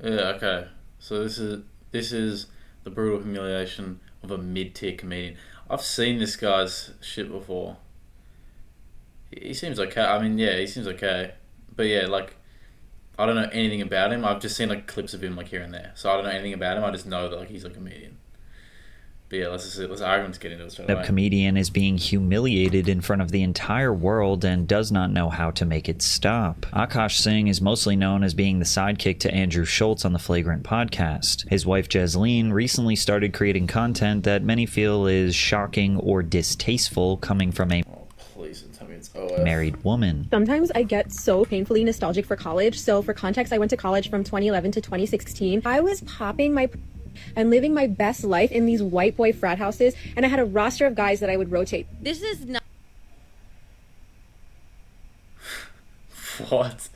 Yeah, okay. So this is the brutal humiliation of a mid-tier comedian. I've seen this guy's shit before. He seems okay. I mean, yeah, he seems okay. But yeah, like I don't know anything about him. I've just seen like clips of him like here and there. So I don't know anything about him. I just know that like he's a comedian. But yeah, let's arguments get into it straight A away. comedian is being humiliated in front of the entire world and does not know how to make it stop. Akaash Singh is mostly known as being the sidekick to Andrew Schultz on the Flagrant podcast. His wife Jasleen recently started creating content that many feel is shocking or distasteful coming from a Please tell me it's OF. married woman. Sometimes I get so painfully nostalgic for college. So for context, I went to college from 2011 to 2016. I was popping my and living my best life in these white boy frat houses, and I had a roster of guys that I would rotate. This is not What?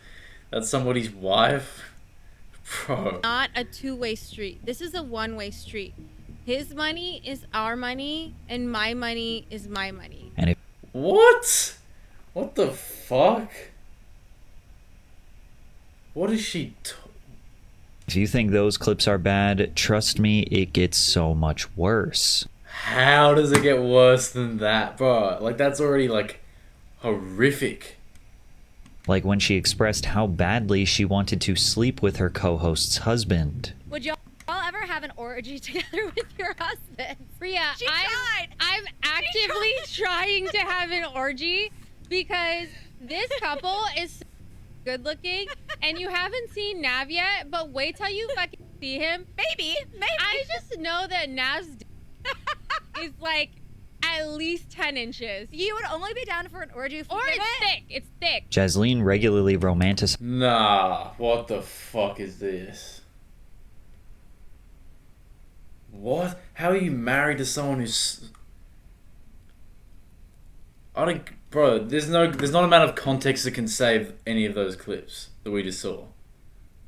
That's somebody's wife? Bro. not a two-way street. This is a one-way street. His money is our money, and my money is my money. And if What? What the fuck? What is she you think those clips are bad, trust me, it gets so much worse. How does it get worse than that, bro? Like, that's already, like, horrific. Like when she expressed how badly she wanted to sleep with her co-host's husband. Would y'all ever have an orgy together with your husband? Priya, She tried. I'm actively trying to have an orgy because this couple is good looking and you haven't seen Nav yet, but wait till you fucking see him. Maybe. I just know that Nav's is like at least 10 inches. You would only be down for an orgy if we Or did it's it. thick. It's thick. Jasleen regularly romanticizes Nah, what the fuck is this? What? How are you married to someone who's... I don't... Bro, there's not amount of context that can save any of those clips that we just saw. What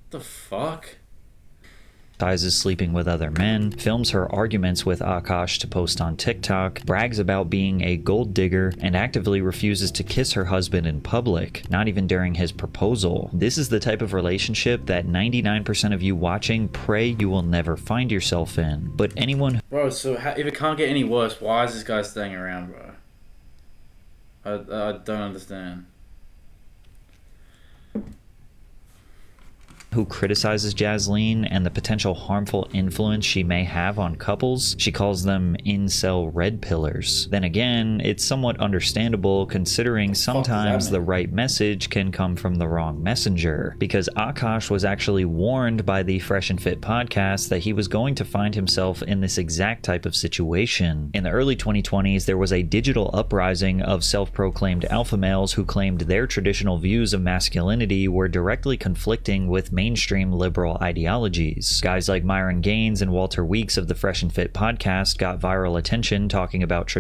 the fuck? sleeping with other men, films her arguments with Akaash to post on TikTok, brags about being a gold digger, and actively refuses to kiss her husband in public, not even during his proposal. This is the type of relationship that 99% of you watching pray you will never find yourself in. But anyone Bro, so if it can't get any worse, why is this guy staying around, bro? I don't understand. who criticizes Jasleen and the potential harmful influence she may have on couples, she calls them incel red pillars. Then again, it's somewhat understandable considering sometimes the right message can come from the wrong messenger, because Akaash was actually warned by the Fresh and Fit podcast that he was going to find himself in this exact type of situation. In the early 2020s, there was a digital uprising of self-proclaimed alpha males who claimed their traditional views of masculinity were directly conflicting with mainstream liberal ideologies. Guys like Myron Gaines and Walter Weeks of the Fresh and Fit podcast got viral attention talking about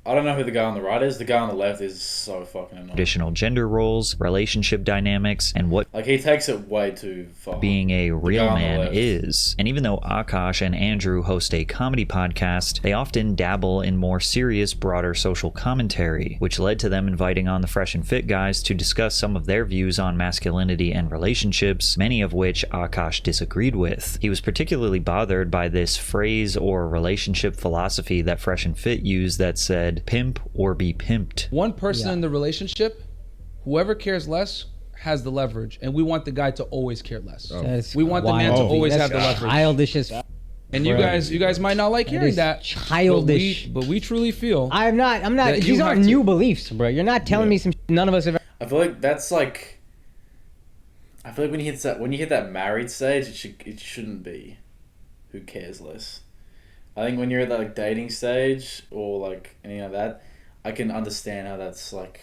I don't know who the guy on the right is. The guy on the left is so fucking annoying. traditional gender roles, relationship dynamics, and what Like, he takes it way too far. being a real guy on the man left. is. And even though Akaash and Andrew host a comedy podcast, they often dabble in more serious, broader social commentary, which led to them inviting on the Fresh and Fit guys to discuss some of their views on masculinity and relationships, many of which Akaash disagreed with. He was particularly bothered by this phrase or relationship philosophy that Fresh and Fit used that said, pimp or be pimped. One person in the relationship, whoever cares less has the leverage, and we want the guy to always care less. That's We want the man to wild. always That's have the leverage. Childish as And you guys might not like hearing is that. childish. But we truly feel I'm not. that These you aren't have to- new beliefs, bro. You're not telling me some none of us have. I feel like that's like... I feel like when you hit that married stage, it shouldn't be who cares less. I think when you're at that like dating stage or like any of that, I can understand how that's like...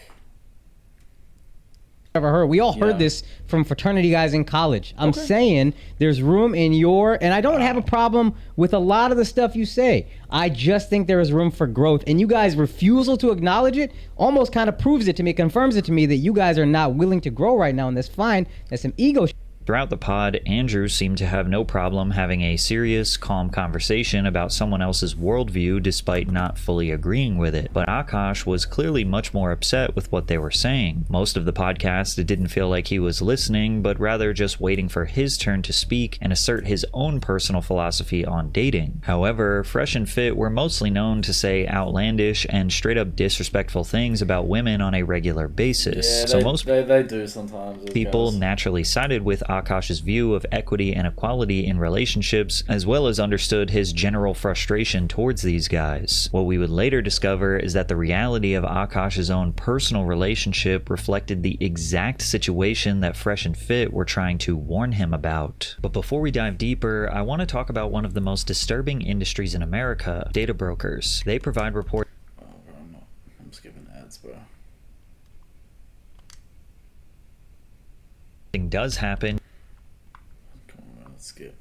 Ever heard. We all heard Yeah. this from fraternity guys in college. I'm saying there's room in your, and I don't have a problem with a lot of the stuff you say. I just think there is room for growth, and you guys' refusal to acknowledge it almost kind of proves it to me, confirms it to me that you guys are not willing to grow right now, and that's fine. That's some ego. Throughout the pod, Andrew seemed to have no problem having a serious, calm conversation about someone else's worldview despite not fully agreeing with it, but Akaash was clearly much more upset with what they were saying. Most of the podcast, it didn't feel like he was listening, but rather just waiting for his turn to speak and assert his own personal philosophy on dating. However, Fresh and Fit were mostly known to say outlandish and straight up disrespectful things about women on a regular basis. Yeah, So they do sometimes. those people guys. naturally sided with Akaash's view of equity and equality in relationships, as well as understood his general frustration towards these guys. What we would later discover is that the reality of Akaash's own personal relationship reflected the exact situation that Fresh and Fit were trying to warn him about. But before we dive deeper, I want to talk about one of the most disturbing industries in America, data brokers. They provide reports. Oh, bro, I'm skipping ads, bro. Does happen. Come on, man, let's skip.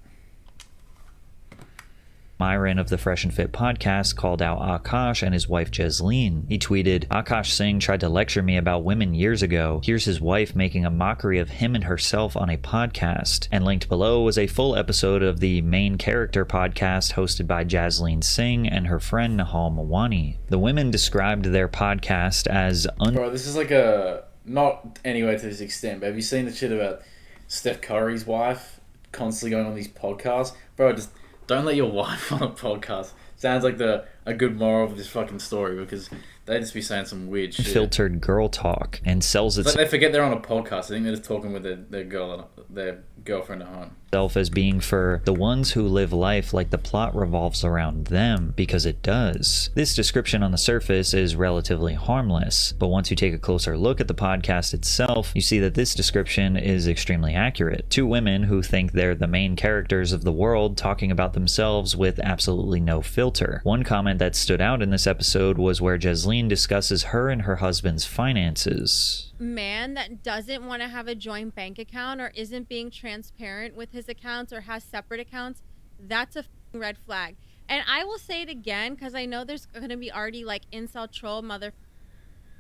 Myron of the Fresh and Fit podcast called out Akaash and his wife Jasleen. He tweeted, "Akaash Singh tried to lecture me about women years ago. Here's his wife making a mockery of him and herself on a podcast." And linked below was a full episode of the Main Character podcast hosted by Jasleen Singh and her friend Nahal Mawani. The women described their podcast as Bro, this is like a... Not anywhere to this extent, but have you seen the shit about Steph Curry's wife constantly going on these podcasts? Bro, just don't let your wife on a podcast. Sounds like a good moral of this fucking story, because they just be saying some weird shit. filtered girl talk and sells It's itself like they forget they're on a podcast. I think they're just talking with their girlfriend at home. as being for the ones who live life like the plot revolves around them, because it does. This description on the surface is relatively harmless, but once you take a closer look at the podcast itself, you see that this description is extremely accurate. Two women who think they're the main characters of the world talking about themselves with absolutely no filter. One comment that stood out in this episode was where Jasleen discusses her and her husband's finances. Man that doesn't want to have a joint bank account or isn't being transparent with his accounts or has separate accounts, that's a red flag. And I will say it again, because I know there's going to be already like incel troll mother.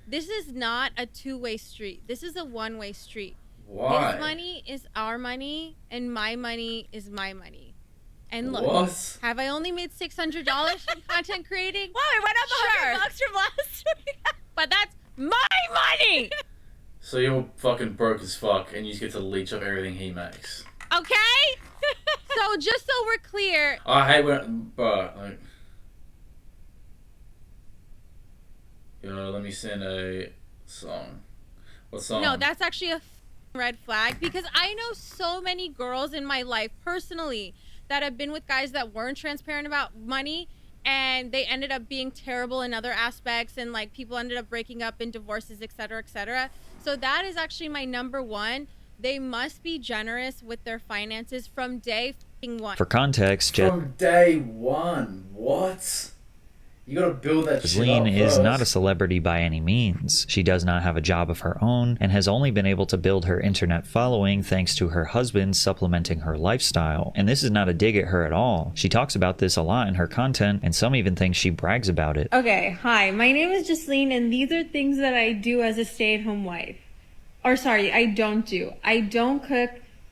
This is not a two-way street. This is a one-way street. Why? His money is our money and my money is my money. And look, What? have I only made $600 from content creating? Wow, we went up Sure. $100 from last week. But that's my money. So you're fucking broke as fuck, and you just get to leech off everything he makes. Okay? So just so we're clear, I hate when... Bro, like... Yo, let me send a song. What song? no, that's actually a red flag, because I know so many girls in my life personally that have been with guys that weren't transparent about money, and they ended up being terrible in other aspects, and like people ended up breaking up in divorces, etc., etc. So that is actually my number one. They must be generous with their finances from day one. For context, From day one. What? You gotta build that shit up Jasleen is first. not a celebrity by any means. She does not have a job of her own and has only been able to build her internet following thanks to her husband supplementing her lifestyle. And this is not a dig at her at all. She talks about this a lot in her content, and some even think she brags about it. Okay, hi, my name is Jasleen, and these are things that I do as a stay-at-home wife. Or sorry, I don't do. I don't cook,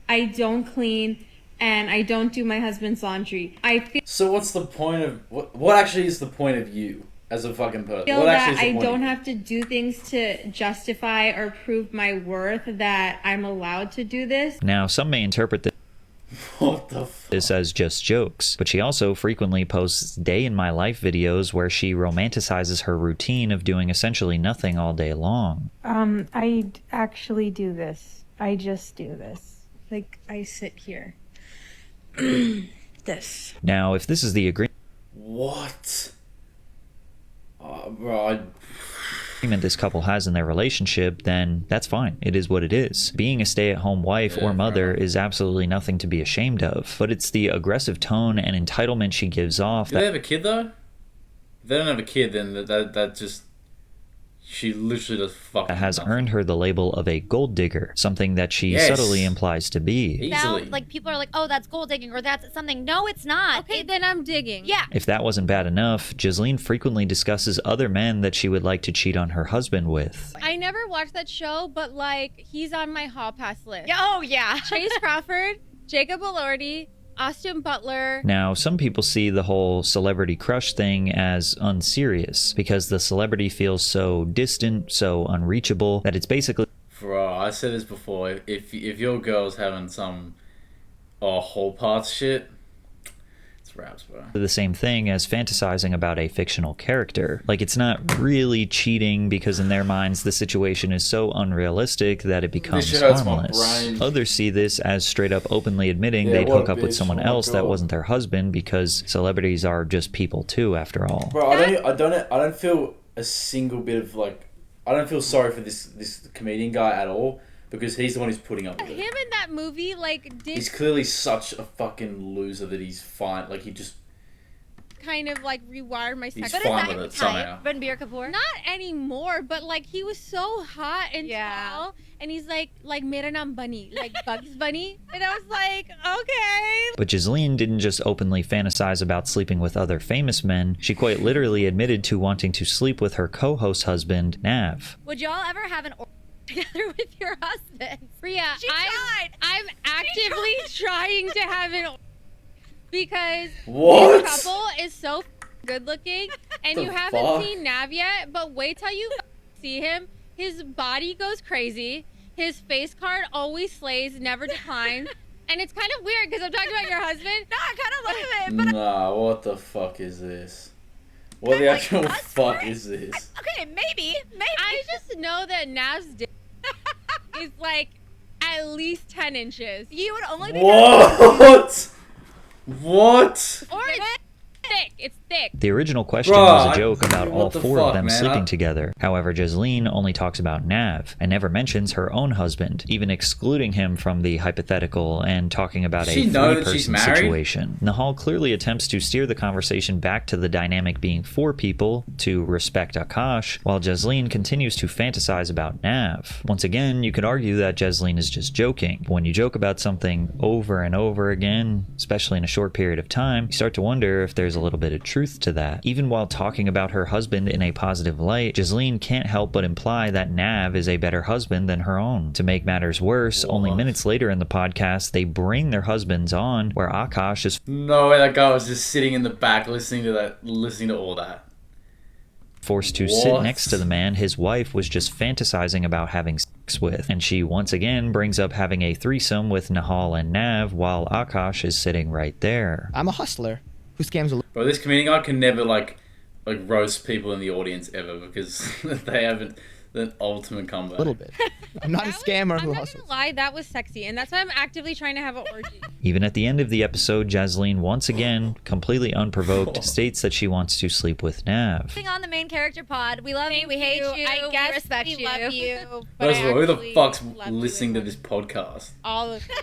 I don't clean, and I don't do my husband's laundry. I feel So what's the point of... What actually is the point of you as a fucking person? What that actually is the I point don't of you? have to do things to justify or prove my worth, that I'm allowed to do this. Now, some may interpret What the fuck? this as just jokes, but she also frequently posts day in my life videos where she romanticizes her routine of doing essentially nothing all day long. I actually do this. I just do this. Like, I sit here. This. Now, if this is the What? Bro, agreement this couple has in their relationship, then that's fine. It is what it is. Being a stay-at-home wife or mother is absolutely nothing to be ashamed of, but it's the aggressive tone and entitlement she gives off do they have a kid though? If they don't have a kid, then that just She literally does fucking has nothing. earned her the label of a gold digger, something that she Yes. subtly implies to be. Easily. Sounds like people are like, oh, that's gold digging or that's something. No, it's not. Okay, then I'm digging. Yeah. If that wasn't bad enough, Ghislaine frequently discusses other men that she would like to cheat on her husband with. I never watched that show, but like he's on my hall pass list. Yeah, oh, yeah. Chase Crawford, Jacob Elordi, Austin Butler. Now, some people see the whole celebrity crush thing as unserious because the celebrity feels so distant, so unreachable, that it's basically Bro, I said this before. If your girl's having some whole parts shit, it's raps, bro. the same thing as fantasizing about a fictional character. Like, it's not really cheating because in their minds the situation is so unrealistic that it becomes This hurts my harmless. brain. Others see this as straight up openly admitting Yeah, they'd what hook a up with bitch. someone Oh my else that God. wasn't their husband because celebrities are just people too, after all. Bro, I don't feel a single bit of like, I don't feel sorry for this comedian guy at all because he's the one who's putting up with Him it. in that movie, like, did He's clearly such a fucking loser that he's fine. Like, he just kind of like rewire my He's sex. But fine is with that it somehow. type, Ranbir Kapoor? Not anymore, but like he was so hot and tall, and he's like Mera Naam Bunny, like Bugs Bunny, and I was like, okay. But Ghislaine didn't just openly fantasize about sleeping with other famous men. She quite literally admitted to wanting to sleep with her co-host husband, Nav. Would y'all ever have an orgy together with your husband? Priya, She tried. I'm actively trying to have an because What? this couple is so good looking, and The you haven't fuck? seen Nav yet, but wait till you see him. His body goes crazy. His face card always slays, never declines. And it's kind of weird because I'm talking about your husband. No, I kind of love it, but Nah, what the fuck is this? What the like actual us fuck for it? is this? okay, maybe. I just know that Nav's dick is like at least 10 inches. You would only be What? What? Or it's thick. It's thick. The original question Bruh, was a joke about what all the four of fuck, them man? sleeping together. However, Ghislaine only talks about Nav and never mentions her own husband, even excluding him from the hypothetical and talking about Does a she know that she's three-person married? situation. Nahal clearly attempts to steer the conversation back to the dynamic being four people to respect Akaash, while Ghislaine continues to fantasize about Nav. Once again, you could argue that Ghislaine is just joking. But when you joke about something over and over again, especially in a short period of time, you start to wonder if there's a little bit of truth to that. Even while talking about her husband in a positive light, Ghislaine can't help but imply that Nav is a better husband than her own. To make matters worse, only minutes later in the podcast, they bring their husbands on, where Akaash is No way, that guy was just sitting in the back listening to all that. forced to sit What? next to the man his wife was just fantasizing about having sex with, and she once again brings up having a threesome with Nahal and Nav while Akaash is sitting right there. I'm a hustler who scams a Bro, this comedian guy can never like roast people in the audience ever because they have the ultimate comeback. little bit. I'm not a scammer I'm who not hustles. gonna lie, that was sexy, and that's why I'm actively trying to have an orgy. Even at the end of the episode, Ghislaine once again, completely unprovoked, states that she wants to sleep with Nav. Being on the main character pod. We love you. We hate you. I guess we respect we you. love you. But First of all, who the I fuck's actually love you listening to more. this podcast? All of them.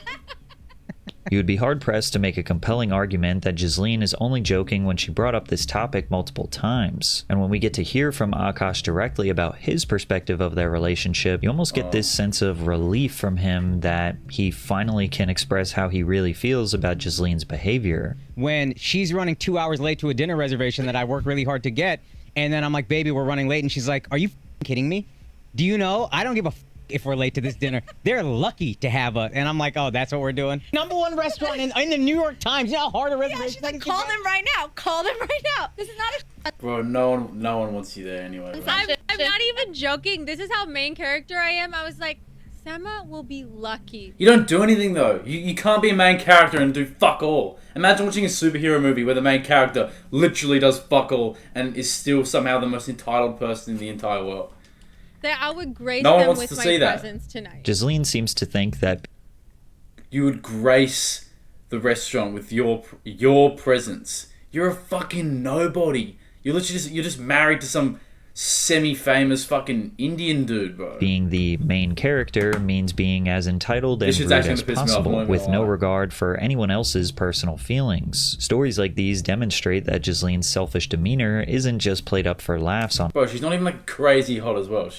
You would be hard-pressed to make a compelling argument that Ghislaine is only joking when she brought up this topic multiple times. And when we get to hear from Akaash directly about his perspective of their relationship, you almost get this sense of relief from him that he finally can express how he really feels about Ghislaine's behavior. When she's running 2 hours late to a dinner reservation that I worked really hard to get, and then I'm like, baby, we're running late, and she's like, are you kidding me? Do you know? I don't give a if we're late to this dinner. They're lucky to have us. And I'm like, oh, that's what we're doing. #1 restaurant in the New York Times. You know how hard a Yeah, reservation she's like, call them right now. Call them right now. This is not a Bro, no one wants you there anyway. Bro. I'm not even joking. This is how main character I am. I was like, Sema will be lucky. You don't do anything though. You can't be a main character and do fuck all. Imagine watching a superhero movie where the main character literally does fuck all and is still somehow the most entitled person in the entire world. That I would grace No one them wants with to my see that. presence tonight. Ghislaine seems to think that You would grace the restaurant with your presence. You're a fucking nobody. You're just married to some semi-famous fucking Indian dude, bro. Being the main character means being as entitled and rude as possible, with no regard for anyone else's personal feelings. Stories like these demonstrate that Gislene's selfish demeanor isn't just played up for laughs on Bro, she's not even like crazy hot as well.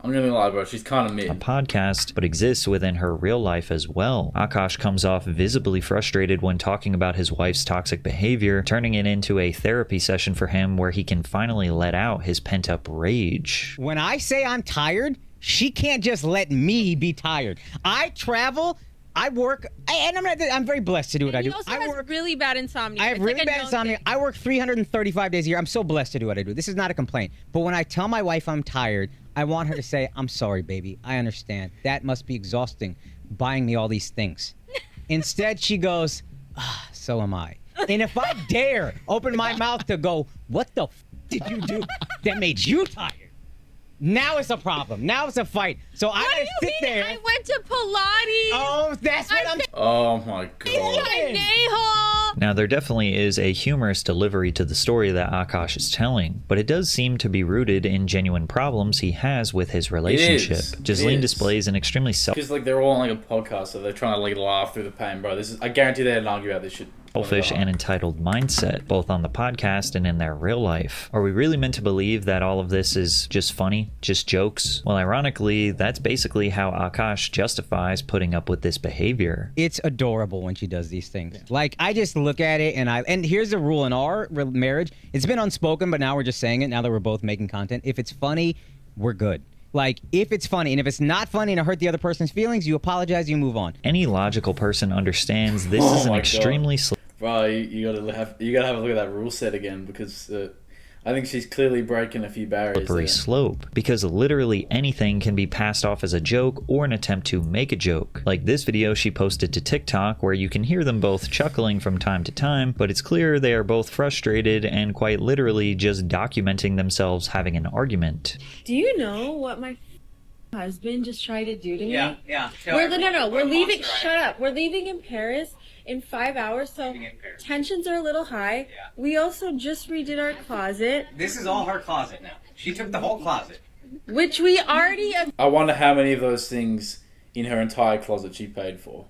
I'm gonna lie, bro, she's kind of mid. A podcast, but exists within her real life as well. Akaash comes off visibly frustrated when talking about his wife's toxic behavior, turning it into a therapy session for him where he can finally let out his pent-up rage. When I say I'm tired, she can't just let me be tired. I travel, I work, and I'm very blessed to do what I do. He also has really bad insomnia. I have really bad insomnia. I work 335 days a year. I'm so blessed to do what I do. This is not a complaint. But when I tell my wife I'm tired, I want her to say, I'm sorry, baby. I understand. That must be exhausting, buying me all these things. Instead, she goes, so am I. And if I dare open my mouth to go, what the did you do that made you tired? Now it's a problem. Now it's a fight. So I gotta sit there. I went to Pilates. Oh, that's what I'm. Oh my god. Now, there definitely is a humorous delivery to the story that Akaash is telling, but it does seem to be rooted in genuine problems he has with his relationship. Gisleen displays an extremely because like they're all on like a podcast, so they're trying to like laugh through the pain, bro. I guarantee they had an argue about this shit. selfish and entitled mindset, both on the podcast and in their real life. Are we really meant to believe that all of this is just funny, just jokes? Well, ironically, that's basically how Akaash justifies putting up with this behavior. It's adorable when she does these things. Yeah. Like, I just look at it and here's the rule in our marriage. It's been unspoken, but now we're just saying it now that we're both making content. If it's funny, we're good. Like, if it's funny, and if it's not funny and it hurt the other person's feelings, you apologize, you move on. Any logical person understands this is an extremely... Bro, you gotta have a look at that rule set again, because I think she's clearly breaking a few barriers. Slippery slope, because literally anything can be passed off as a joke or an attempt to make a joke. Like this video she posted to TikTok, where you can hear them both chuckling from time to time, but it's clear they are both frustrated and quite literally just documenting themselves having an argument. Do you know what my husband just tried to do to me? Yeah. We're leaving. Shut up. We're leaving in Paris in 5 hours, so tensions are a little high. Yeah. We also just redid our closet. This is all her closet now. She took the whole closet. Which we already... I wonder how many of those things in her entire closet she paid for.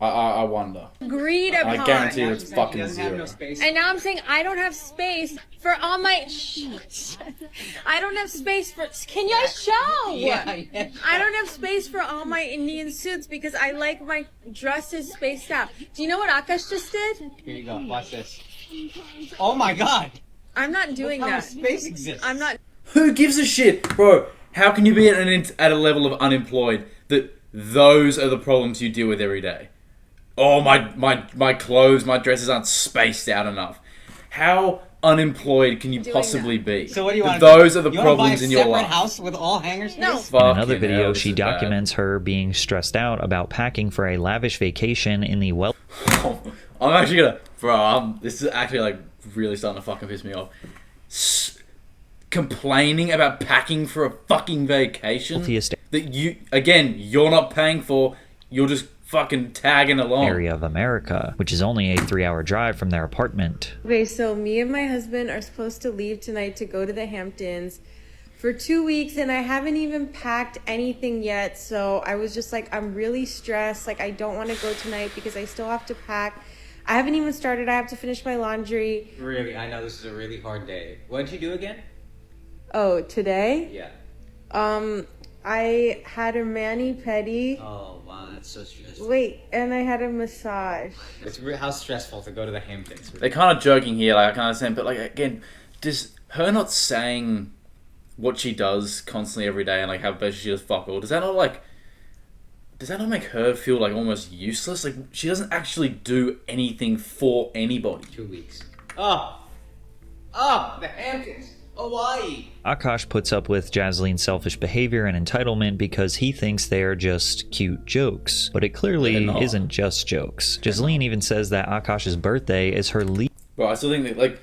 I wonder. Agreed upon. I guarantee you it's fucking zero. And now I'm saying I don't have space for all my... I don't have space for... Can you show? Yeah. I don't have space for all my Indian suits because I like my dresses spaced out. Do you know what Akaash just did? Here you go. Watch this. Oh my god. I'm not doing that. Space exists. I'm not... Who gives a shit? Bro, how can you be at a level of unemployed that those are the problems you deal with every day? Oh, my clothes, my dresses aren't spaced out enough. How unemployed can you possibly be? So what do you want? Those are the problems in your life. House with all hangers? No. In another video, she documents her being stressed out about packing for a lavish vacation in the I'm actually gonna... Bro, this is actually like really starting to fucking piss me off. Complaining about packing for a fucking vacation that you're not paying for, you're just fucking tagging along. Area of America, which is only a 3-hour drive from their apartment. Okay, so me and my husband are supposed to leave tonight to go to the Hamptons for 2 weeks, and I haven't even packed anything yet. So I was just like, I'm really stressed. Like, I don't want to go tonight because I still have to pack. I haven't even started. I have to finish my laundry. Really, I know this is a really hard day. What did you do again? Oh, today? Yeah. I had a mani-pedi. Oh, wow, that's so stressful. Wait, and I had a massage. It's how stressful to go to the Hamptons. They're kind of joking here, like I can understand, but like again, does her not saying what she does constantly every day and like how basically she does fuck all, does that not make her feel like almost useless? Like she doesn't actually do anything for anybody. 2 weeks. Oh, the Hamptons. Hawaii. Akaash puts up with Jasleen's selfish behavior and entitlement because he thinks they are just cute jokes. But it clearly isn't just jokes. Jasleen even says that Akaash's birthday is her least... Bro, I still think that, like...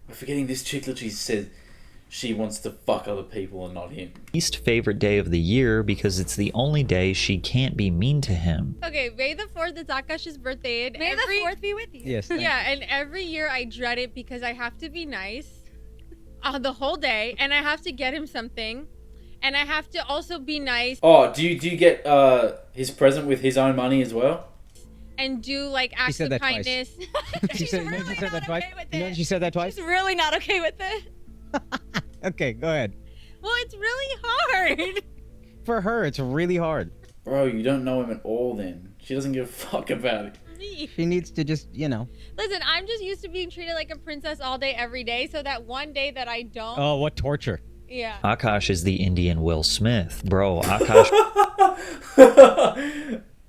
I'm forgetting this chick literally said she wants to fuck other people and not him. ...least favorite day of the year because it's the only day she can't be mean to him. Okay, May the 4th is Akaash's birthday. And May the 4th be with you. Yes. Yeah, and every year I dread it because I have to be nice. the whole day, and I have to get him something, and I have to also be nice. Oh, do you get his present with his own money as well? And do like acts of kindness. She said that twice. No, she said that twice. She's really not okay with it. Okay, go ahead. Well, it's really hard. For her, it's really hard. Bro, you don't know him at all then. She doesn't give a fuck about it. She needs to just, Listen, I'm just used to being treated like a princess all day, every day. So that one day that I don't. Oh, what torture. Yeah. Akaash is the Indian Will Smith. Bro, Akaash...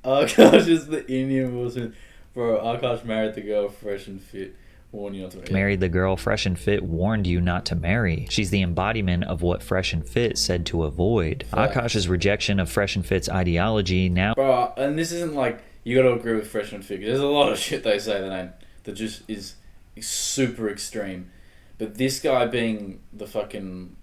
Akaash is the Indian Will Smith. Bro, Akaash married the girl fresh and fit. Warned you not to marry. Married the girl fresh and fit, warned you not to marry. She's the embodiment of what fresh and fit said to avoid. Akaash's rejection of fresh and fit's ideology now... Bro, and this isn't like... You gotta agree with fresh and fit. There's a lot of shit they say that just is super extreme. But this guy being the fucking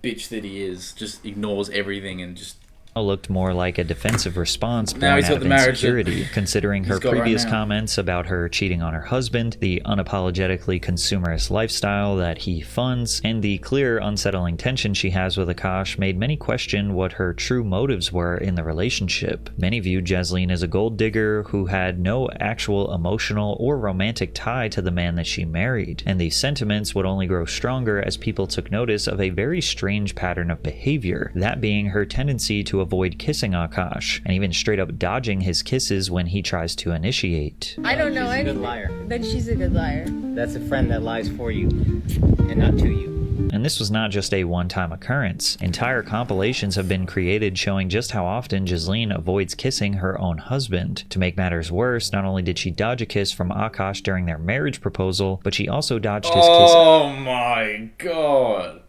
bitch that he is, just ignores everything and just... looked more like a defensive response Now born he's out got of the marriage insecurity, that considering her he's got right previous now. comments about her cheating on her husband, the unapologetically consumerist lifestyle that he funds, and the clear unsettling tension she has with Akaash made many question what her true motives were in the relationship. Many viewed Jasleen as a gold digger who had no actual emotional or romantic tie to the man that she married, and these sentiments would only grow stronger as people took notice of a very strange pattern of behavior, that being her tendency to avoid kissing Akaash, and even straight up dodging his kisses when he tries to initiate. I don't know anything. She's a good liar. Then she's a good liar. That's a friend that lies for you and not to you. And this was not just a one-time occurrence. Entire compilations have been created showing just how often Jasleen avoids kissing her own husband. To make matters worse, not only did she dodge a kiss from Akaash during their marriage proposal, but she also dodged his kiss. Oh my god.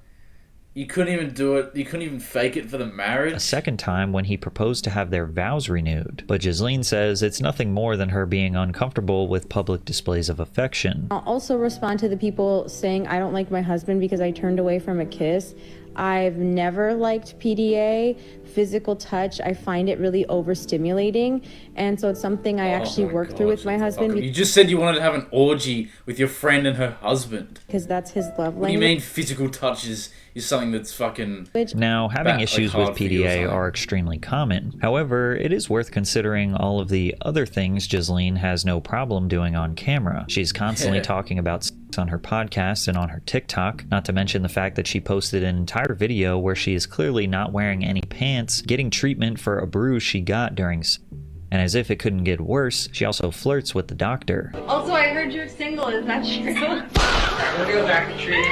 You couldn't even do it. You couldn't even fake it for the marriage. A second time when he proposed to have their vows renewed. But Jasleen says it's nothing more than her being uncomfortable with public displays of affection. I'll also respond to the people saying I don't like my husband because I turned away from a kiss. I've never liked PDA, physical touch. I find it really overstimulating. And so it's something I actually work through with my husband. You just said you wanted to have an orgy with your friend and her husband. Because that's his love language. What do you mean physical touch is something that's fucking... Now, having issues with hard for you or PDA something? are extremely common. However, it is worth considering all of the other things Jasleen has no problem doing on camera. She's constantly talking about sex on her podcast and on her TikTok, not to mention the fact that she posted an entire video where she is clearly not wearing any pants, getting treatment for a bruise she got during sex. And as if it couldn't get worse, she also flirts with the doctor. Also, I heard you're single. Is that true?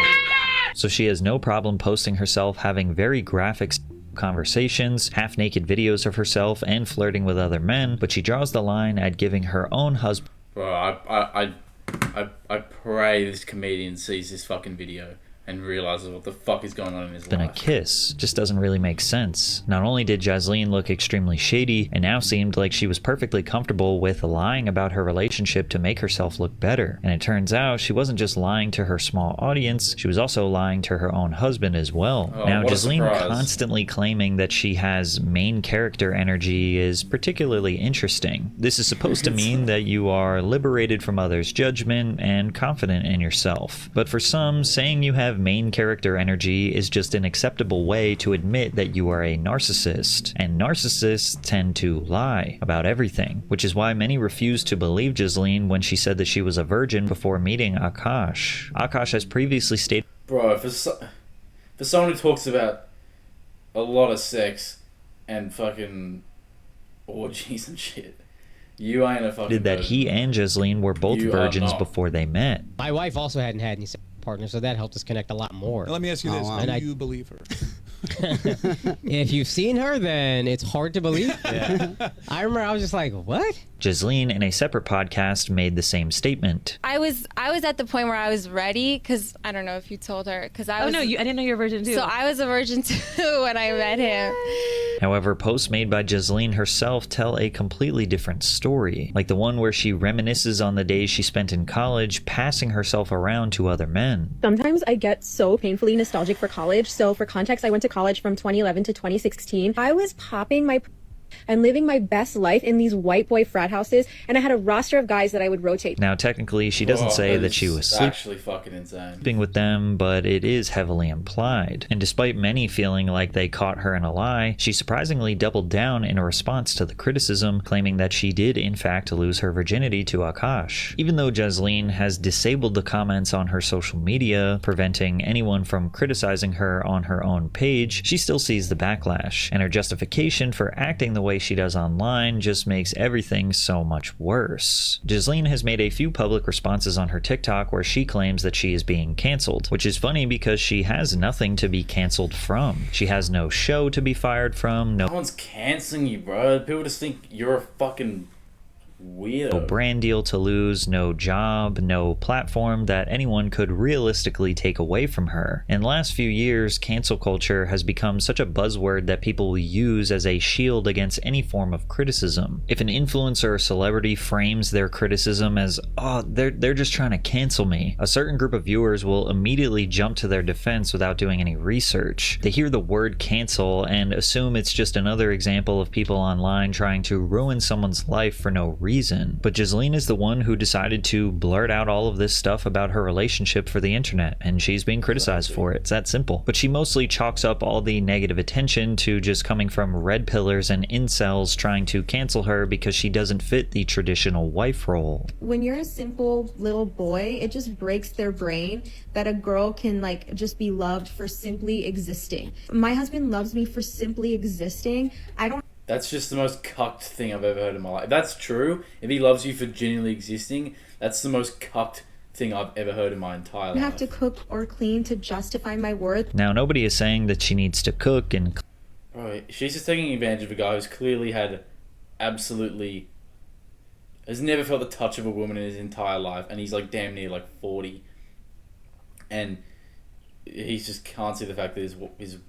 So she has no problem posting herself having very graphic conversations, half-naked videos of herself, and flirting with other men, but she draws the line at giving her own husband... Bro, I pray this comedian sees this fucking video and realizes what the fuck is going on in his than a life. kiss. Just doesn't really make sense. Not only did Jasleen look extremely shady, it now seemed like she was perfectly comfortable with lying about her relationship to make herself look better. And it turns out she wasn't just lying to her small audience, she was also lying to her own husband as well. Oh, Now, what a Jasleen surprise. constantly claiming that she has main character energy is particularly interesting. This is supposed to mean that you are liberated from others' judgment and confident in yourself. But for some, saying you have main character energy is just an acceptable way to admit that you are a narcissist, and narcissists tend to lie about everything, which is why many refused to believe Jasleen when she said that she was a virgin before meeting Akaash. Akaash has previously stated... Bro, for someone who talks about a lot of sex and fucking orgies and shit, you ain't a fucking that virgin. he and Jasleen were both You are virgins not. before they met. My wife also hadn't had any partners, so that helped us connect a lot more. Now, let me ask you this: And do you believe her? If you've seen her, then it's hard to believe. I remember I was just like, what? Jasleen, in a separate podcast, made the same statement. I was at the point where I was ready because I don't know if you told her because I was. Oh no, I didn't know you were a virgin too. So I was a virgin too when I met him. However, posts made by Jasleen herself tell a completely different story, like the one where she reminisces on the days she spent in college, passing herself around to other men. Sometimes I get so painfully nostalgic for college. So for context, I went to college from 2011 to 2016. I was popping my and living my best life in these white boy frat houses, and I had a roster of guys that I would rotate. Now, technically, she doesn't say that she was actually fucking insane. sleeping with them, but it is heavily implied. And despite many feeling like they caught her in a lie, she surprisingly doubled down in a response to the criticism, claiming that she did in fact lose her virginity to Akaash. Even though Jasleen has disabled the comments on her social media, preventing anyone from criticizing her on her own page, she still sees the backlash, and her justification for acting the way she does online just makes everything so much worse. Jasleen has made a few public responses on her TikTok where she claims that she is being cancelled, which is funny because she has nothing to be cancelled from. She has no show to be fired from, no one's cancelling you, bro. People just think you're a fucking weirdo. No brand deal to lose, no job, no platform that anyone could realistically take away from her. In the last few years, cancel culture has become such a buzzword that people will use as a shield against any form of criticism. If an influencer or celebrity frames their criticism as, oh, they're just trying to cancel me, a certain group of viewers will immediately jump to their defense without doing any research. They hear the word cancel and assume it's just another example of people online trying to ruin someone's life for no reason. But Jasleen is the one who decided to blurt out all of this stuff about her relationship for the internet, and she's being criticized for it. It's that simple. But she mostly chalks up all the negative attention to just coming from red pillars and incels trying to cancel her because she doesn't fit the traditional wife role. When you're a simple little boy, it just breaks their brain that a girl can like just be loved for simply existing. My husband loves me for simply existing. That's just the most cucked thing I've ever heard in my life. If that's true, if he loves you for genuinely existing, that's the most cucked thing I've ever heard in my entire life. I have to cook or clean to justify my worth. Now, nobody is saying that she needs to cook and... Bro, she's just taking advantage of a guy who's clearly had absolutely... has never felt the touch of a woman in his entire life, and he's like damn near like 40. And he just can't see the fact that his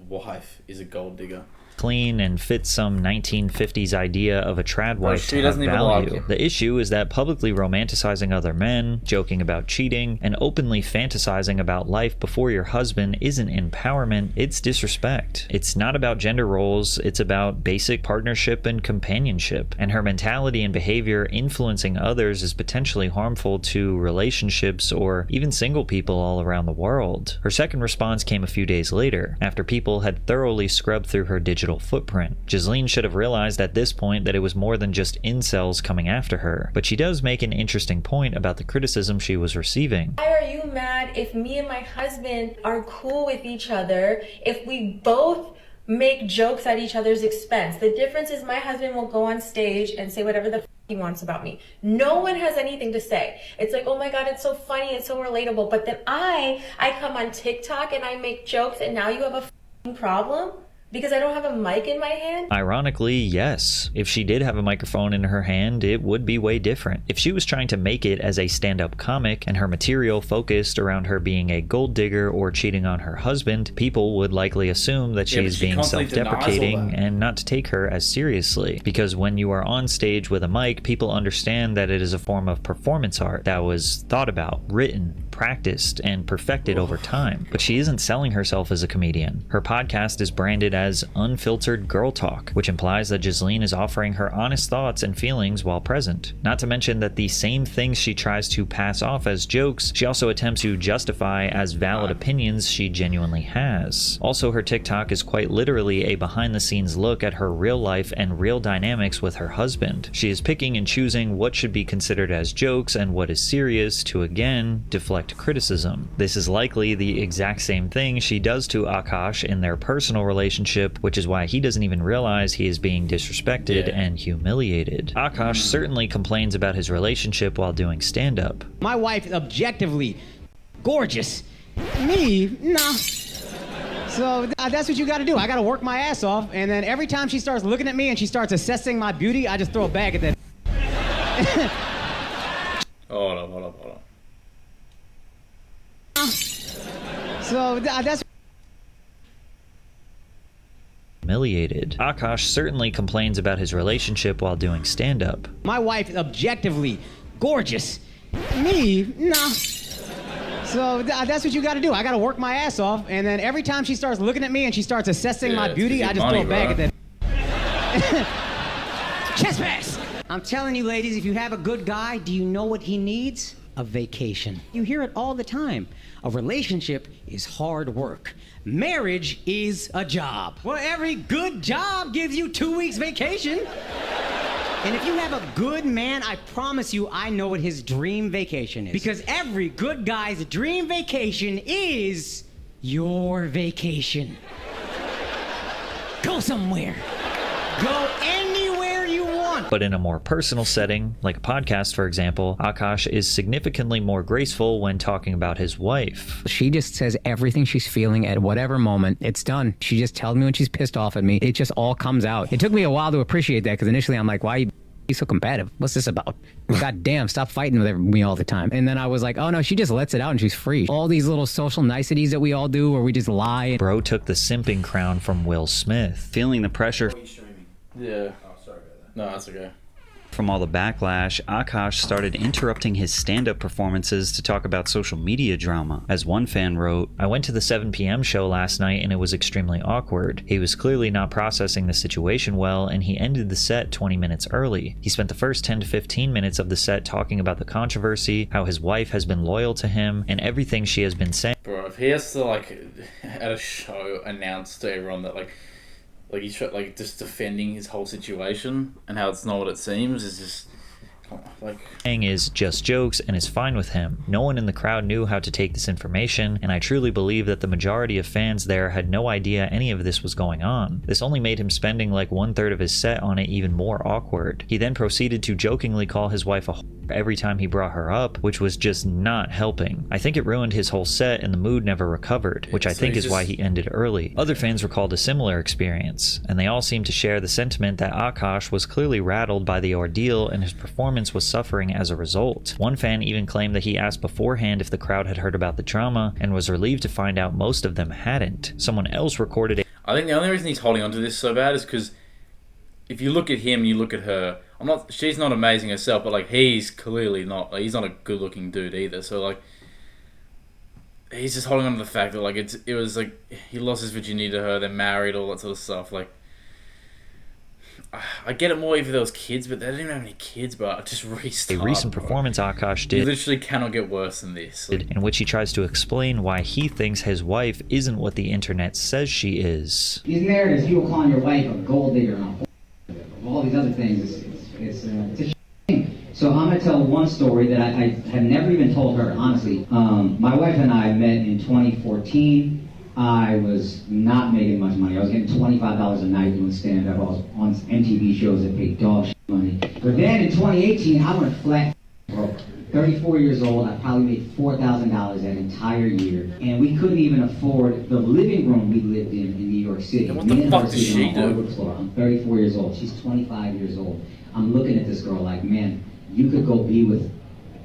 wife is a gold digger. Clean and fit some 1950s idea of a trad wife to have value. value. The issue is that publicly romanticizing other men, joking about cheating, and openly fantasizing about life before your husband isn't empowerment, it's disrespect. It's not about gender roles, it's about basic partnership and companionship. And her mentality and behavior influencing others is potentially harmful to relationships or even single people all around the world. Her second response came a few days later, after people had thoroughly scrubbed through her digital footprint. Jasleen should have realized at this point that it was more than just incels coming after her, but she does make an interesting point about the criticism she was receiving. Why are you mad if me and my husband are cool with each other, if we both make jokes at each other's expense? The difference is my husband will go on stage and say whatever the he wants about me. No one has anything to say. It's like, oh my god, it's so funny, it's so relatable. But then I come on TikTok and I make jokes and now you have a problem? Because I don't have a mic in my hand? Ironically, yes. If she did have a microphone in her hand, it would be way different. If she was trying to make it as a stand-up comic and her material focused around her being a gold digger or cheating on her husband, people would likely assume that she's being self-deprecating and not to take her as seriously. Because when you are on stage with a mic, people understand that it is a form of performance art that was thought about, written, practiced, and perfected over time. But she isn't selling herself as a comedian. Her podcast is branded as Unfiltered Girl Talk, which implies that Jasleen is offering her honest thoughts and feelings while present. Not to mention that the same things she tries to pass off as jokes, she also attempts to justify as valid opinions she genuinely has. Also, her TikTok is quite literally a behind-the-scenes look at her real life and real dynamics with her husband. She is picking and choosing what should be considered as jokes and what is serious to, again, deflect criticism. This is likely the exact same thing she does to Akaash in their personal relationship, which is why he doesn't even realize he is being disrespected and humiliated. Akaash certainly complains about his relationship while doing stand-up. My wife is objectively gorgeous. Me? Nah. So that's what you gotta do. I gotta work my ass off, and then every time she starts looking at me and she starts assessing my beauty, I just throw a bag at that. Hold on. So that's... Humiliated. Akaash certainly complains about his relationship while doing stand-up. My wife is objectively gorgeous. Me? Nah. So that's what you gotta do. I gotta work my ass off, and then every time she starts looking at me and she starts assessing my beauty, I just throw a bag at that. Chest pass! I'm telling you, ladies, if you have a good guy, do you know what he needs? A vacation. You hear it all the time. A relationship is hard work. Marriage is a job. Well, every good job gives you 2 weeks vacation. And if you have a good man, I promise you I know what his dream vacation is. Because every good guy's dream vacation is your vacation. Go somewhere. Go anywhere you want. But in a more personal setting, like a podcast for example, Akaash is significantly more graceful when talking about his wife. She just says everything she's feeling at whatever moment. It's done. She just tells me when she's pissed off at me. It just all comes out. It took me a while to appreciate that because initially I'm like, why are you so combative? What's this about? God damn, stop fighting with me all the time. And then I was like, oh no, she just lets it out and she's free. All these little social niceties that we all do where we just lie. Bro took the simping crown from Will Smith, feeling the pressure. Yeah. Oh, sorry about that. No, that's okay. From all the backlash, Akaash started interrupting his stand-up performances to talk about social media drama. As one fan wrote, "I went to the 7 p.m. show last night and it was extremely awkward. He was clearly not processing the situation well and he ended the set 20 minutes early. He spent the first 10 to 15 minutes of the set talking about the controversy, how his wife has been loyal to him, and everything she has been saying." Bro, if he has to, like, at a show announce to everyone that, like he's just defending his whole situation and how it's not what it seems is just like saying is just jokes and is fine with him. No one in the crowd knew how to take this information, and I truly believe that the majority of fans there had no idea any of this was going on. This only made him spending like 1/3 of his set on it even more awkward. He then proceeded to jokingly call his wife a every time he brought her up, which was just not helping. I think it ruined his whole set and the mood never recovered, which I think is why he ended early. Other fans recalled a similar experience, and they all seemed to share the sentiment that Akaash was clearly rattled by the ordeal and his performance was suffering as a result. One fan even claimed that he asked beforehand if the crowd had heard about the drama and was relieved to find out most of them hadn't. Someone else recorded it. I think the only reason he's holding on to this so bad is because if you look at him, you look at her. She's not amazing herself, but like he's clearly not. Like, he's not a good-looking dude either. So like, he's just holding on to the fact that like it was like he lost his virginity to her, they're married, all that sort of stuff. Like, I get it more if there was kids, but they didn't even have any kids. But just restart. A recent performance Akaash did. You literally cannot get worse than this. Like, in which he tries to explain why he thinks his wife isn't what the internet says she is. These narratives, you will call your wife a gold digger and all these other things. It's a shame. So I'm going to tell one story that I have never even told her, honestly. My wife and I met in 2014. I was not making much money. I was getting $25 a night doing stand-up. I was on MTV shows that paid dog shit money. But then in 2018, I went flat broke. 34 years old, I probably made $4,000 that entire year. And we couldn't even afford the living room we lived in New York City. And what the fuck does she do? Floor. I'm 34 years old. She's 25 years old. I'm looking at this girl like, man, you could go be with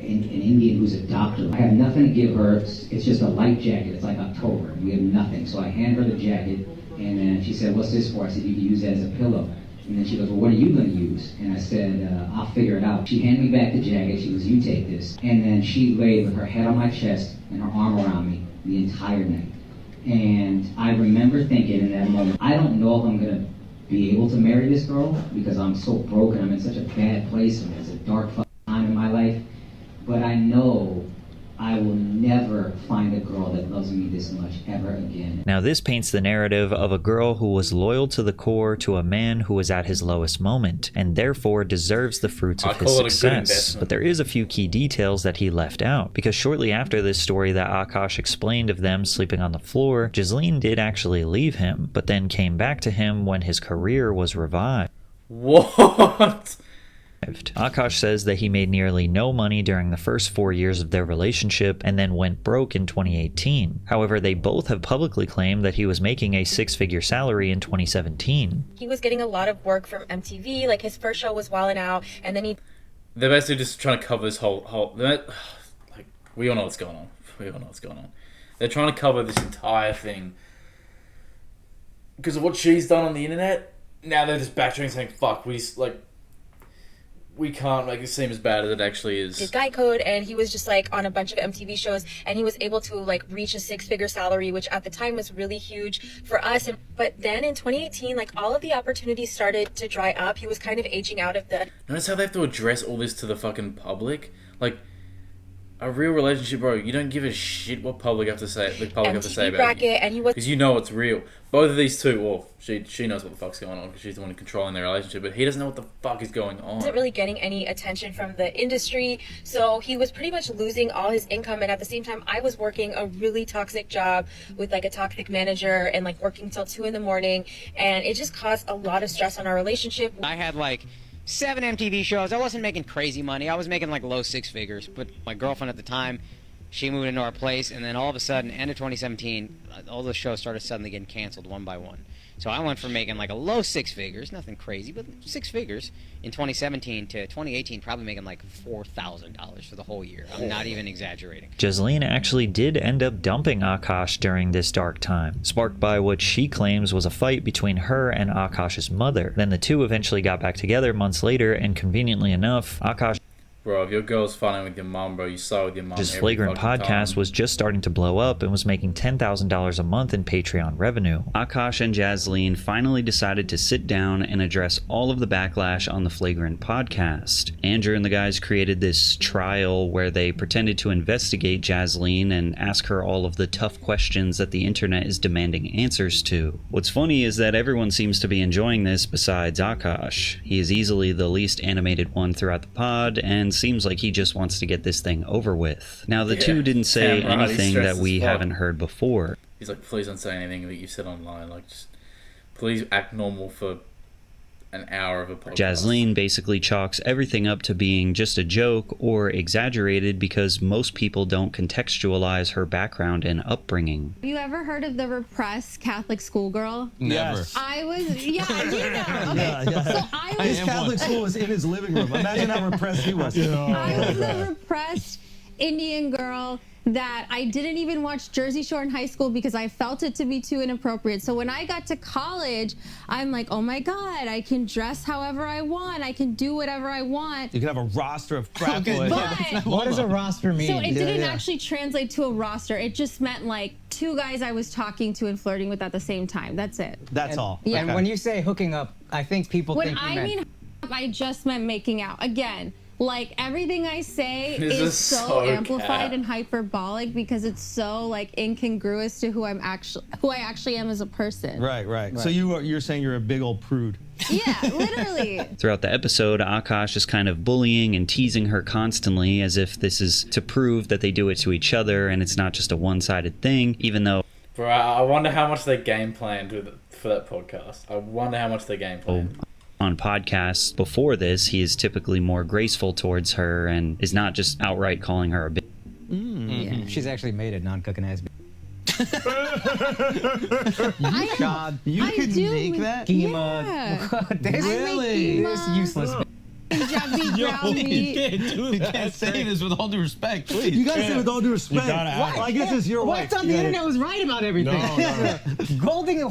an Indian who's a doctor. I have nothing to give her. It's just a light jacket. It's like October. We have nothing. So I hand her the jacket, and then she said, what's this for? I said, you can use that as a pillow. And then she goes, well, what are you going to use? And I said, I'll figure it out. She handed me back the jacket. She goes, you take this. And then she laid with her head on my chest and her arm around me the entire night. And I remember thinking in that moment, I don't know if I'm going to be able to marry this girl because I'm so broken. I'm in such a bad place. And it's a dark time in my life. But I know I will never find a girl that loves me this much ever again. Now this paints the narrative of a girl who was loyal to the core to a man who was at his lowest moment, and therefore deserves the fruits of his success. But there is a few key details that he left out, because shortly after this story that Akaash explained of them sleeping on the floor, Ghislaine did actually leave him, but then came back to him when his career was revived. What? Akaash says that he made nearly no money during the first 4 years of their relationship and then went broke in 2018. However, they both have publicly claimed that he was making a 6-figure salary in 2017. He was getting a lot of work from MTV, like his first show was Wildin' Out, and then he... They're basically just trying to cover this whole like, we all know what's going on. We all know what's going on. They're trying to cover this entire thing because of what she's done on the internet. Now they're just backtracking saying, fuck, we just, like... we can't make it seem as bad as it actually is. His guy code, and he was just like on a bunch of MTV shows, and he was able to like reach a 6-figure salary, which at the time was really huge for us. But then in 2018, like all of the opportunities started to dry up. He was kind of aging out of the. Notice how they have to address all this to the fucking public? Like, a real relationship, bro, you don't give a shit what public have to say. The public have to say about bracket, you. And he was because you know it's real. Both of these two, well, she knows what the fuck's going on because she's the one controlling their relationship, but he doesn't know what the fuck is going on. Wasn't really getting any attention from the industry, so he was pretty much losing all his income. And at the same time, I was working a really toxic job with like a toxic manager and like working till 2 a.m, and it just caused a lot of stress on our relationship. I had like 7 MTV shows. I wasn't making crazy money. I was making like low 6 figures. But my girlfriend at the time, she moved into our place, and then all of a sudden, end of 2017, all the shows started suddenly getting canceled one by one. So I went from making like a low 6 figures, nothing crazy, but 6 figures in 2017 to 2018, probably making like $4,000 for the whole year. I'm not even exaggerating. Jasleen actually did end up dumping Akaash during this dark time, sparked by what she claims was a fight between her and Akaash's mother. Then the two eventually got back together months later, and conveniently enough, Akaash Bro, if your girl's fighting with your mom, bro, you saw with your mom. His Flagrant podcast was just starting to blow up and was making $10,000 a month in Patreon revenue. Akaash and Jasleen finally decided to sit down and address all of the backlash on the Flagrant podcast. Andrew and the guys created this trial where they pretended to investigate Jasleen and ask her all of the tough questions that the internet is demanding answers to. What's funny is that everyone seems to be enjoying this besides Akaash. He is easily the least animated one throughout the pod, and seems like he just wants to get this thing over with. Now, the two didn't say anything that we haven't heard before. He's like, please don't say anything that you've said online. Like, just please act normal for an hour of a podcast. Jasleen basically chalks everything up to being just a joke or exaggerated because most people don't contextualize her background and upbringing. Have you ever heard of the repressed Catholic schoolgirl? Never. I was, yeah, you know. Okay, Yeah. so I was. His Catholic school was in his living room. Imagine how repressed he was. I was a repressed Indian girl that I didn't even watch Jersey Shore in high school because I felt it to be too inappropriate. So when I got to college, I'm like, oh my God, I can dress however I want. I can do whatever I want. You can have a roster of frat boys. What does a roster mean? So it didn't actually translate to a roster. It just meant like 2 guys I was talking to and flirting with at the same time. That's it. That's all. Yeah. And when you say hooking up, I think people When think you I meant... mean I just meant making out. Again, like everything I say This is is so so amplified cat. and hyperbolic because it's so like incongruous to who I actually am as a person. Right. So you're saying you're a big old prude. Yeah, literally. Throughout the episode, Akaash is kind of bullying and teasing her constantly as if this is to prove that they do it to each other and it's not just a one-sided thing, even though... Bro, I wonder how much they game planned for that podcast. I wonder how much they game planned. On podcasts before this, he is typically more graceful towards her and is not just outright calling her a bitch. Yeah, she's actually made a non-cooking ass God, you can make that? Schema. Really? This useless. You can't say this with all due respect, please. You gotta say it with all due respect. What? Well, I guess it's your Well, wife. I thought the internet was right about everything. No. Golding a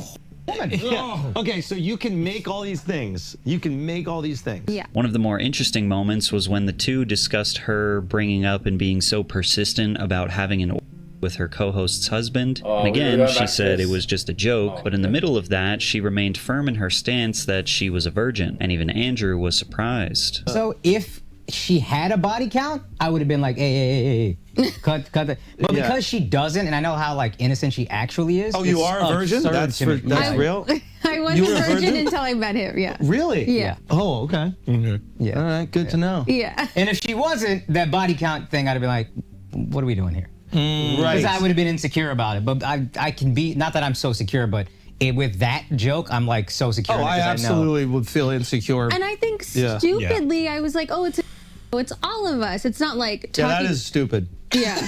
woman. Yeah. Okay, so you can make all these things. You can make all these things. Yeah. One of the more interesting moments was when the two discussed her bringing up and being so persistent about having an with her co-host's husband. And again, she said it was just a joke, but in the middle of that, she remained firm in her stance that she was a virgin, and even Andrew was surprised. So if she had a body count, I would have been like, hey, cut that. But because she doesn't, and I know how like innocent she actually is. Oh, you are a virgin? That's real? I was a virgin until I met him, yeah. Really? Yeah. Oh, okay. Yeah. All right, good to know. Yeah. And if she wasn't, that body count thing, I'd have been like, what are we doing here? Right. Because I would have been insecure about it. But I can be, not that I'm so secure, but with that joke, I'm like so secure. Oh, I absolutely would feel insecure. And I think stupidly, I was like, oh, it's all of us. It's not like talking. Yeah, that is stupid. Yeah.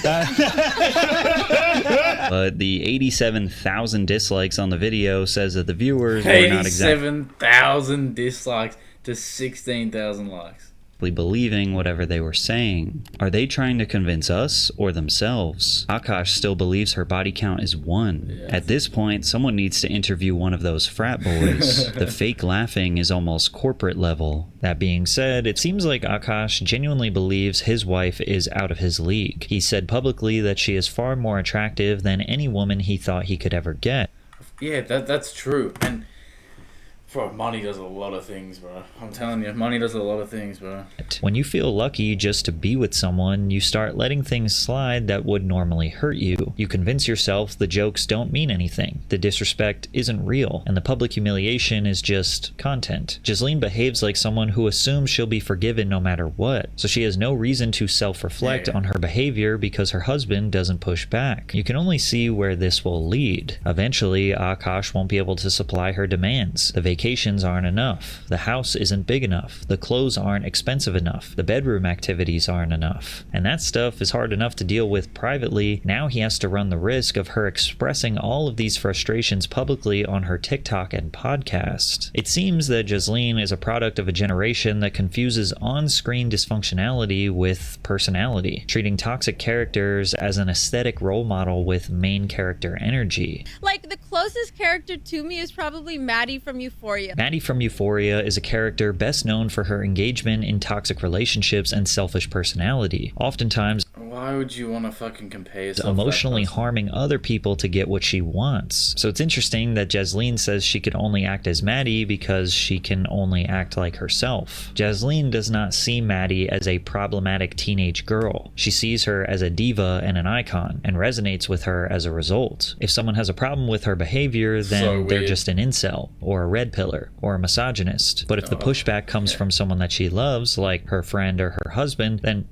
But the 87,000 dislikes on the video says that the viewers were not exactly... 87,000 dislikes to 16,000 likes. believing whatever they were saying. Are they trying to convince us or themselves? Akaash still believes her body count is 1. At this point, someone needs to interview one of those frat boys. The fake laughing is almost corporate level. That being said, it seems like Akaash genuinely believes his wife is out of his league. He said publicly that she is far more attractive than any woman he thought he could ever get. Yeah, that's true. And bro, money does a lot of things, bro. I'm telling you, money does a lot of things, bro. When you feel lucky just to be with someone, you start letting things slide that would normally hurt you. You convince yourself the jokes don't mean anything, the disrespect isn't real, and the public humiliation is just content. Ghislaine behaves like someone who assumes she'll be forgiven no matter what, so she has no reason to self-reflect on her behavior because her husband doesn't push back. You can only see where this will lead. Eventually, Akaash won't be able to supply her demands. The vacations aren't enough. The house isn't big enough. The clothes aren't expensive enough. The bedroom activities aren't enough. And that stuff is hard enough to deal with privately. Now he has to run the risk of her expressing all of these frustrations publicly on her TikTok and podcast. It seems that Ghislaine is a product of a generation that confuses on-screen dysfunctionality with personality, treating toxic characters as an aesthetic role model with main character energy. Like, the closest character to me is probably Maddie from Euphoria. Maddie from Euphoria is a character best known for her engagement in toxic relationships and selfish personality. Oftentimes, why would you want to fucking compare yourself emotionally harming other people to get what she wants. So it's interesting that Ghislaine says she can only act as Maddie because she can only act like herself. Ghislaine does not see Maddie as a problematic teenage girl. She sees her as a diva and an icon, and resonates with her as a result. If someone has a problem with her behavior, then they're just an incel, or a red pillar, or a misogynist. But if the pushback comes from someone that she loves, like her friend or her husband, then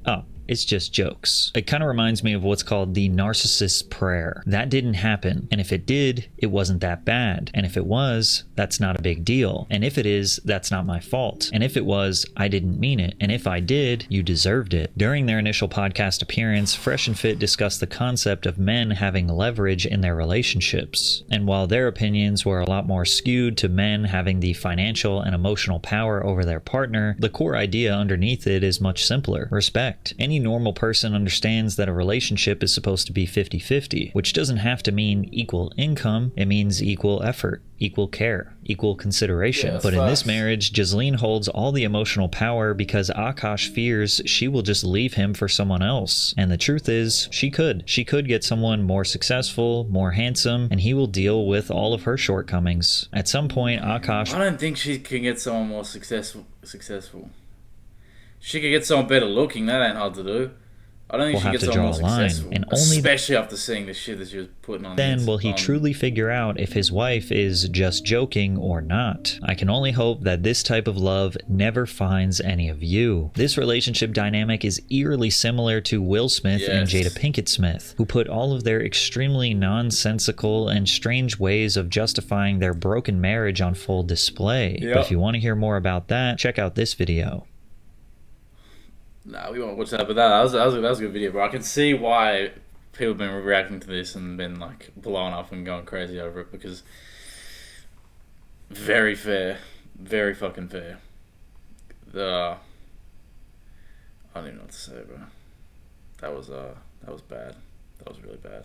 it's just jokes. It kind of reminds me of what's called the narcissist's prayer. That didn't happen, and if it did, it wasn't that bad. And if it was, that's not a big deal. And if it is, that's not my fault. And if it was, I didn't mean it. And if I did, you deserved it. During their initial podcast appearance, Fresh and Fit discussed the concept of men having leverage in their relationships. And while their opinions were a lot more skewed to men having the financial and emotional power over their partner, the core idea underneath it is much simpler: respect. Any normal person understands that a relationship is supposed to be 50-50, which doesn't have to mean equal income. It means equal effort, equal care, equal consideration. But in this marriage, Ghislaine holds all the emotional power because Akaash fears she will just leave him for someone else. And the truth is, she could. She could get someone more successful, more handsome, and he will deal with all of her shortcomings. At some point, Akaash... I don't think she can get someone more successful. She could get someone better looking. That ain't hard to do. I don't think she can get someone more successful. And only especially after seeing the shit that she was putting on. Then will he truly figure out if his wife is just joking or not. I can only hope that this type of love never finds any of you. This relationship dynamic is eerily similar to Will Smith and Jada Pinkett Smith, who put all of their extremely nonsensical and strange ways of justifying their broken marriage on full display. But if you want to hear more about that, check out this video. Nah, we won't watch that, but that was a good video, bro. I can see why people have been reacting to this and been like blowing up and going crazy over it, because very fair, very fucking fair. I don't even know what to say, bro. That was bad. That was really bad.